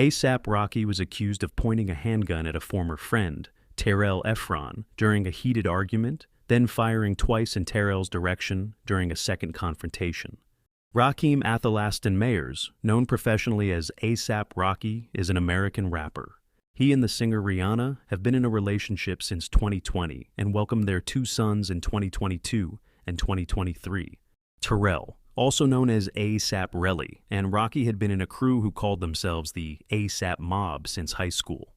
A$AP Rocky was accused of pointing a handgun at a former friend, Terrell Efron, during a heated argument, then firing twice in Terrell's direction during a second confrontation. Rakim Athalaston Mayers, known professionally as A$AP Rocky, is an American rapper. He and the singer Rihanna have been in a relationship since 2020 and welcomed their 2 sons in 2022 and 2023. Terrell, also known as A$AP Relly, and Rocky had been in a crew who called themselves the A$AP Mob since high school.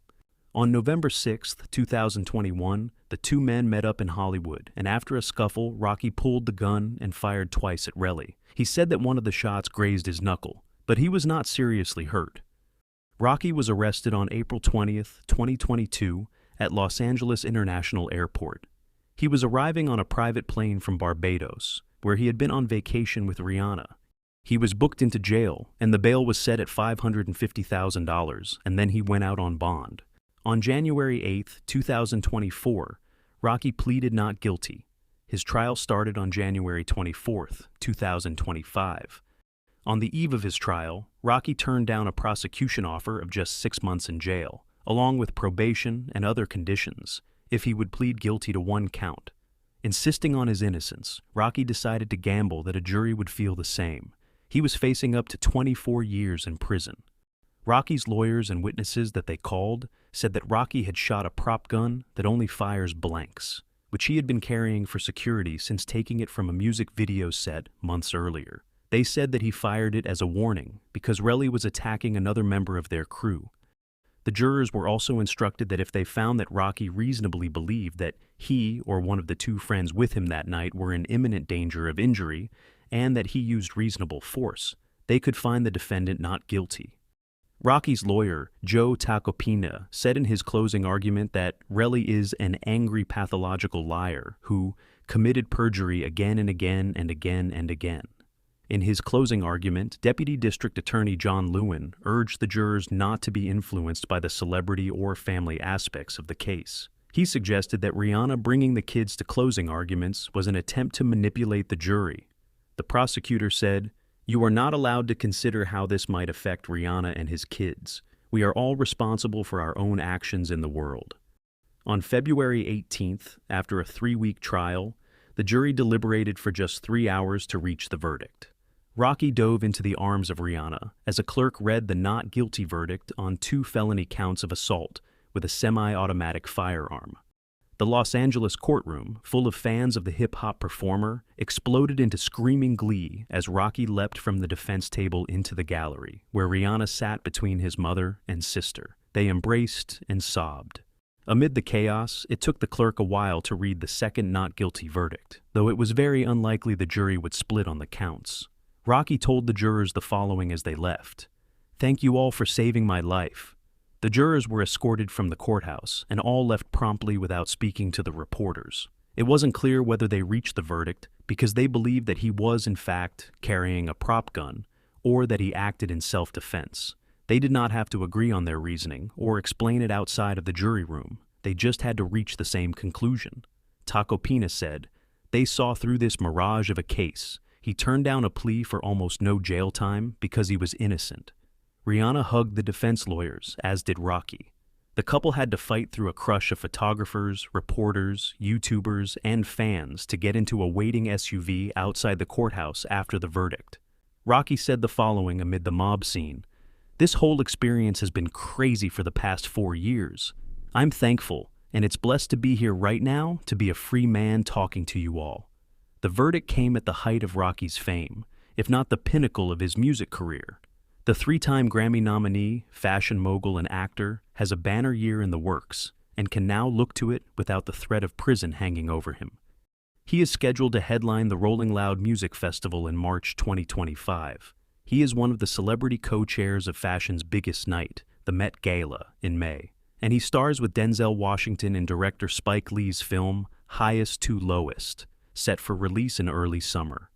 On November 6, 2021, the 2 men met up in Hollywood, and after a scuffle, Rocky pulled the gun and fired twice at Relly. He said that one of the shots grazed his knuckle, but he was not seriously hurt. Rocky was arrested on April 20, 2022, at Los Angeles International Airport. He was arriving on a private plane from Barbados, where he had been on vacation with Rihanna. He was booked into jail, and the bail was set at $550,000, and then he went out on bond. On January 8, 2024, Rocky pleaded not guilty. His trial started on January 24, 2025. On the eve of his trial, Rocky turned down a prosecution offer of just 6 months in jail, along with probation and other conditions, if he would plead guilty to 1 count. Insisting on his innocence, Rocky decided to gamble that a jury would feel the same. He was facing up to 24 years in prison. Rocky's lawyers and witnesses that they called said that Rocky had shot a prop gun that only fires blanks, which he had been carrying for security since taking it from a music video set months earlier. They said that he fired it as a warning because Relly was attacking another member of their crew. The jurors were also instructed that if they found that Rocky reasonably believed that he or one of the 2 friends with him that night were in imminent danger of injury and that he used reasonable force, they could find the defendant not guilty. Rocky's lawyer, Joe Tacopina, said in his closing argument that Relly is an angry pathological liar who committed perjury again and again and again and again. In his closing argument, Deputy District Attorney John Lewin urged the jurors not to be influenced by the celebrity or family aspects of the case. He suggested that Rihanna bringing the kids to closing arguments was an attempt to manipulate the jury. The prosecutor said, "You are not allowed to consider how this might affect Rihanna and his kids. We are all responsible for our own actions in the world." On February 18th, after a 3-week trial, the jury deliberated for just 3 hours to reach the verdict. Rocky dove into the arms of Rihanna as a clerk read the not guilty verdict on 2 felony counts of assault with a semi-automatic firearm. The Los Angeles courtroom, full of fans of the hip-hop performer, exploded into screaming glee as Rocky leapt from the defense table into the gallery, where Rihanna sat between his mother and sister. They embraced and sobbed. Amid the chaos, it took the clerk a while to read the second not guilty verdict, though it was very unlikely the jury would split on the counts. Rocky told the jurors the following as they left: "Thank you all for saving my life." The jurors were escorted from the courthouse, and all left promptly without speaking to the reporters. It wasn't clear whether they reached the verdict because they believed that he was, in fact, carrying a prop gun, or that he acted in self-defense. They did not have to agree on their reasoning or explain it outside of the jury room. They just had to reach the same conclusion. Tacopina said, "They saw through this mirage of a case. He turned down a plea for almost no jail time because he was innocent." Rihanna hugged the defense lawyers, as did Rocky. The couple had to fight through a crush of photographers, reporters, YouTubers, and fans to get into a waiting SUV outside the courthouse after the verdict. Rocky said the following amid the mob scene: "This whole experience has been crazy for the past 4 years. I'm thankful, and it's blessed to be here right now to be a free man talking to you all." The verdict came at the height of Rocky's fame, if not the pinnacle of his music career. The 3-time Grammy nominee, fashion mogul, and actor has a banner year in the works and can now look to it without the threat of prison hanging over him. He is scheduled to headline the Rolling Loud Music Festival in March 2025. He is one of the celebrity co-chairs of fashion's biggest night, the Met Gala, in May, and he stars with Denzel Washington in director Spike Lee's film Highest to Lowest, set for release in early summer.